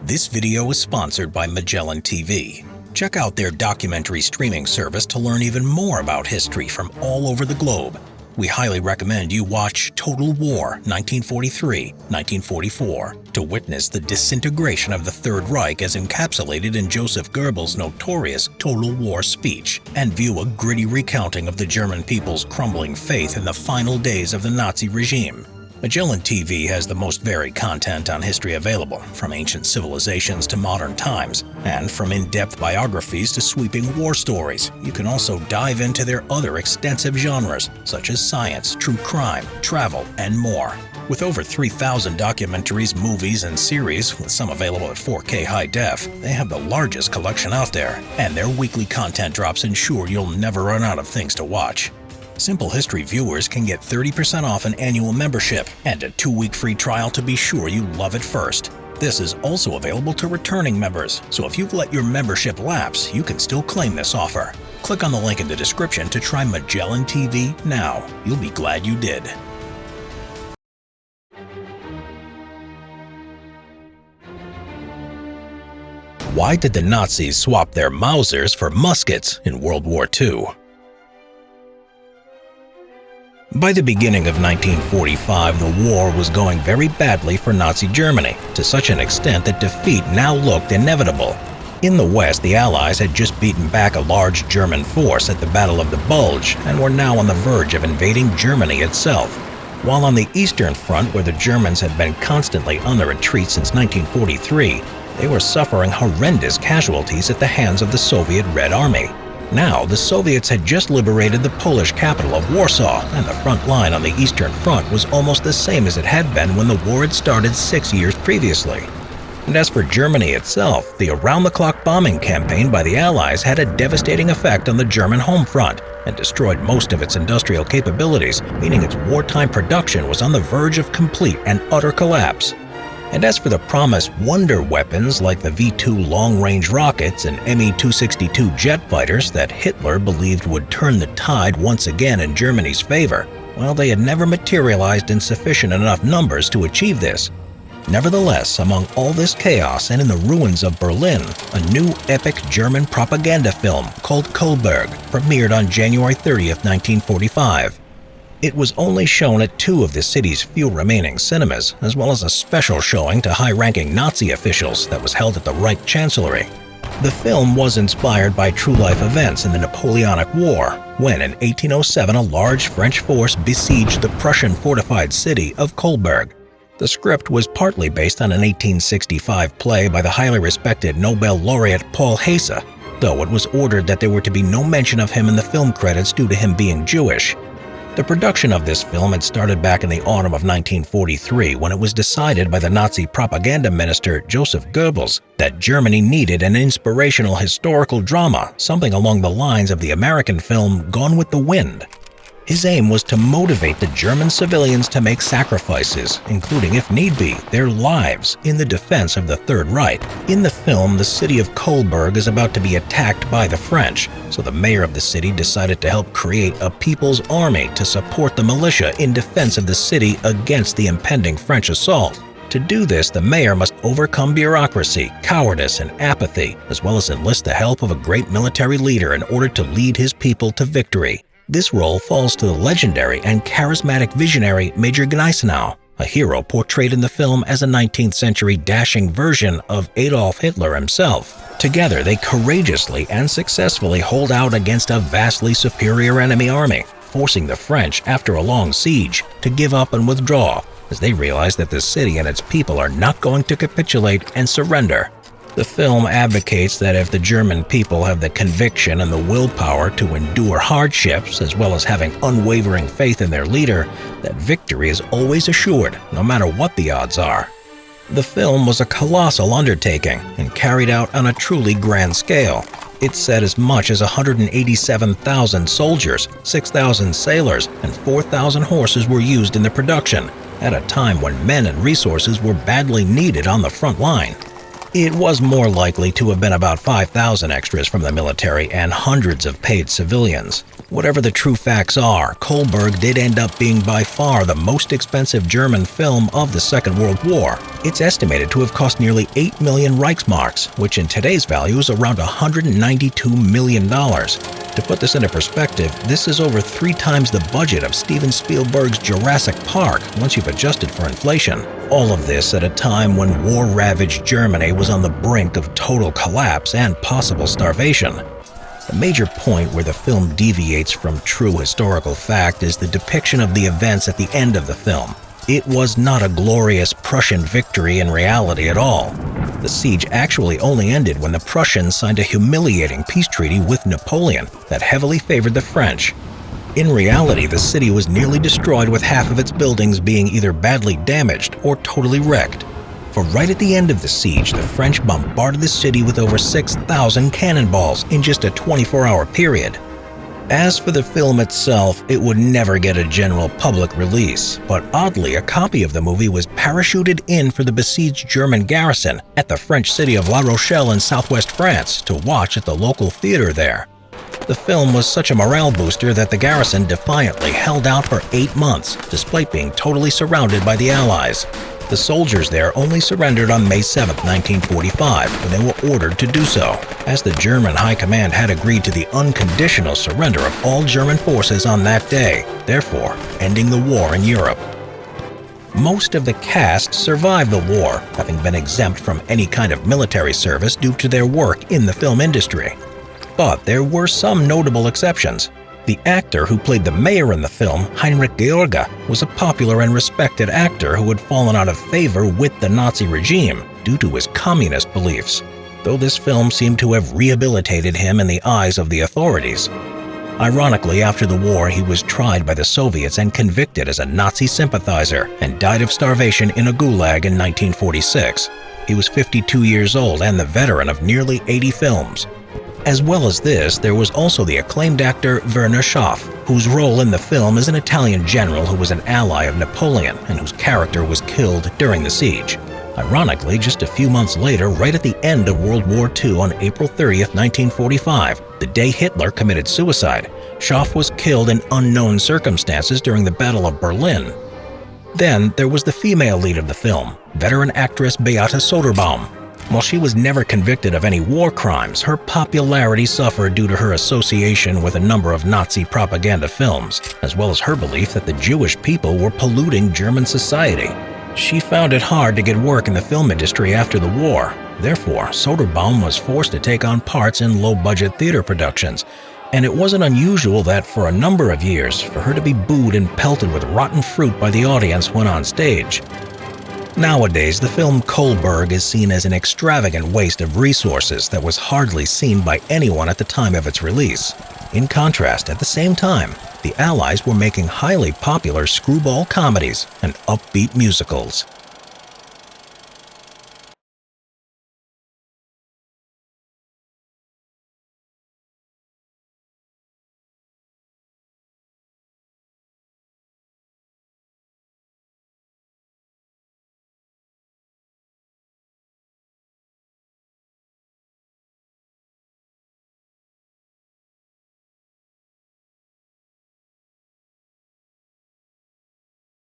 This video is sponsored by Magellan TV. Check out their documentary streaming service to learn even more about history from all over the globe. We highly recommend you watch Total War 1943-1944 to witness the disintegration of the Third Reich as encapsulated in Joseph Goebbels' notorious Total War speech, and view a gritty recounting of the German people's crumbling faith in the final days of the Nazi regime. Magellan TV has the most varied content on history available, from ancient civilizations to modern times, and from in-depth biographies to sweeping war stories. You can also dive into their other extensive genres, such as science, true crime, travel, and more. With over 3,000 documentaries, movies, and series, with some available at 4K high def, they have the largest collection out there, and their weekly content drops ensure you'll never run out of things to watch. Simple History viewers can get 30% off an annual membership and a 2-week free trial to be sure you love it first. This is also available to returning members, so if you've let your membership lapse, you can still claim this offer. Click on the link in the description to try Magellan TV now. You'll be glad you did. Why did the Nazis swap their Mausers for muskets in World War II? By the beginning of 1945, the war was going very badly for Nazi Germany, to such an extent that defeat now looked inevitable. In the West, the Allies had just beaten back a large German force at the Battle of the Bulge and were now on the verge of invading Germany itself. While on the Eastern Front, where the Germans had been constantly on the retreat since 1943, they were suffering horrendous casualties at the hands of the Soviet Red Army. Now, the Soviets had just liberated the Polish capital of Warsaw, and the front line on the Eastern Front was almost the same as it had been when the war had started 6 years previously. And as for Germany itself, the around-the-clock bombing campaign by the Allies had a devastating effect on the German home front and destroyed most of its industrial capabilities, meaning its wartime production was on the verge of complete and utter collapse. And as for the promised wonder weapons like the V-2 long-range rockets and Me-262 jet fighters that Hitler believed would turn the tide once again in Germany's favor, well, they had never materialized in sufficient enough numbers to achieve this. Nevertheless, among all this chaos and in the ruins of Berlin, a new epic German propaganda film called Kohlberg premiered on January 30th, 1945. It was only shown at 2 of the city's few remaining cinemas, as well as a special showing to high-ranking Nazi officials that was held at the Reich Chancellery. The film was inspired by true-life events in the Napoleonic War, when in 1807 a large French force besieged the Prussian fortified city of Kohlberg. The script was partly based on an 1865 play by the highly respected Nobel laureate Paul Hesse, though it was ordered that there were to be no mention of him in the film credits due to him being Jewish. The production of this film had started back in the autumn of 1943 when it was decided by the Nazi propaganda minister Joseph Goebbels that Germany needed an inspirational historical drama, something along the lines of the American film Gone with the Wind. His aim was to motivate the German civilians to make sacrifices, including, if need be, their lives in the defense of the Third Reich. In the film, the city of Kohlberg is about to be attacked by the French, so the mayor of the city decided to help create a people's army to support the militia in defense of the city against the impending French assault. To do this, the mayor must overcome bureaucracy, cowardice, and apathy, as well as enlist the help of a great military leader in order to lead his people to victory. This role falls to the legendary and charismatic visionary Major Giesen, a hero portrayed in the film as a 19th century dashing version of Adolf Hitler himself. Together, they courageously and successfully hold out against a vastly superior enemy army, forcing the French, after a long siege, to give up and withdraw, as they realize that the city and its people are not going to capitulate and surrender. The film advocates that if the German people have the conviction and the willpower to endure hardships, as well as having unwavering faith in their leader, that victory is always assured, no matter what the odds are. The film was a colossal undertaking and carried out on a truly grand scale. It said as much as 187,000 soldiers, 6,000 sailors, and 4,000 horses were used in the production, at a time when men and resources were badly needed on the front line. It was more likely to have been about 5,000 extras from the military and hundreds of paid civilians. Whatever the true facts are, Kohlberg did end up being by far the most expensive German film of the Second World War. It's estimated to have cost nearly 8 million Reichsmarks, which in today's value is around $192 million. To put this into perspective, this is over 3 times the budget of Steven Spielberg's Jurassic Park once you've adjusted for inflation. All of this at a time when war-ravaged Germany was on the brink of total collapse and possible starvation. The major point where the film deviates from true historical fact is the depiction of the events at the end of the film. It was not a glorious Prussian victory in reality at all. The siege actually only ended when the Prussians signed a humiliating peace treaty with Napoleon that heavily favored the French. In reality, the city was nearly destroyed, with half of its buildings being either badly damaged or totally wrecked. For right at the end of the siege, the French bombarded the city with over 6,000 cannonballs in just a 24-hour period. As for the film itself, it would never get a general public release, but oddly, a copy of the movie was parachuted in for the besieged German garrison at the French city of La Rochelle in southwest France to watch at the local theater there. The film was such a morale booster that the garrison defiantly held out for 8 months, despite being totally surrounded by the Allies. The soldiers there only surrendered on May 7, 1945, when they were ordered to do so, as the German High Command had agreed to the unconditional surrender of all German forces on that day, therefore ending the war in Europe. Most of the cast survived the war, having been exempt from any kind of military service due to their work in the film industry. But there were some notable exceptions. The actor who played the mayor in the film, Heinrich George, was a popular and respected actor who had fallen out of favor with the Nazi regime due to his communist beliefs, though this film seemed to have rehabilitated him in the eyes of the authorities. Ironically, after the war, he was tried by the Soviets and convicted as a Nazi sympathizer and died of starvation in a gulag in 1946. He was 52 years old and the veteran of nearly 80 films. As well as this, there was also the acclaimed actor Werner Schaff, whose role in the film is an Italian general who was an ally of Napoleon and whose character was killed during the siege. Ironically, just a few months later, right at the end of World War II on April 30, 1945, the day Hitler committed suicide, Schaff was killed in unknown circumstances during the Battle of Berlin. Then there was the female lead of the film, veteran actress Beate Soderbaum. While she was never convicted of any war crimes, her popularity suffered due to her association with a number of Nazi propaganda films, as well as her belief that the Jewish people were polluting German society. She found it hard to get work in the film industry after the war. Therefore, Soderbaum was forced to take on parts in low-budget theater productions, and it wasn't unusual that for a number of years, for her to be booed and pelted with rotten fruit by the audience when on stage. Nowadays, the film Kohlberg is seen as an extravagant waste of resources that was hardly seen by anyone at the time of its release. In contrast, at the same time, the Allies were making highly popular screwball comedies and upbeat musicals.